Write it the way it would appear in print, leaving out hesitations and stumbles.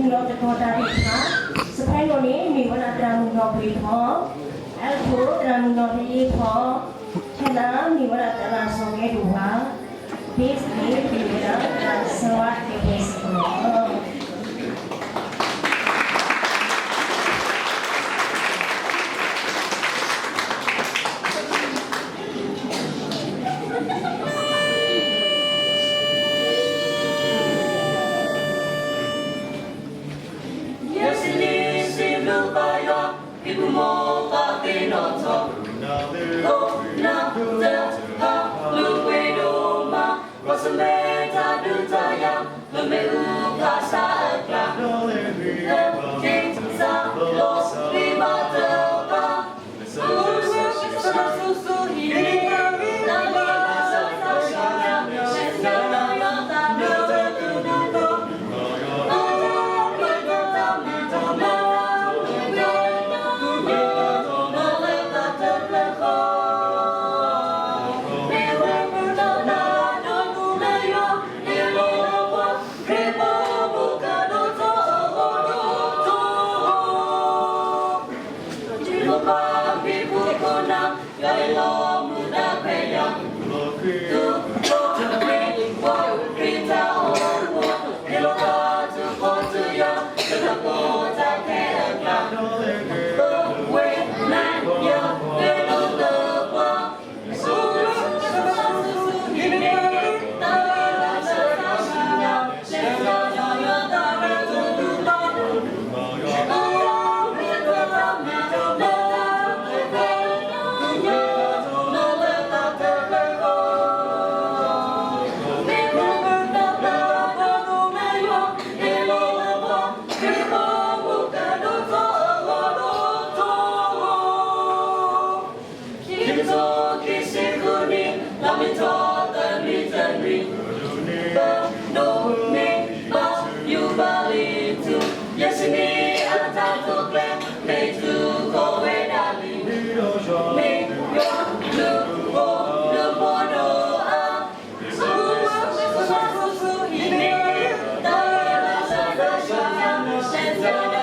Nunggu terkota kita, sepanjang ini mingguan ada nunggu berita, aku ada nunggu berita, karena mingguan ada langsung kedua, bisnis mingguan ada sewat bisnis. Ibu mo pakai noto, oh na ha luwe doma, wasameta dutaya, lemeu kasakla, kita los lima terpa, susu ini nama sasanya, sekarang tak bertutur. Senza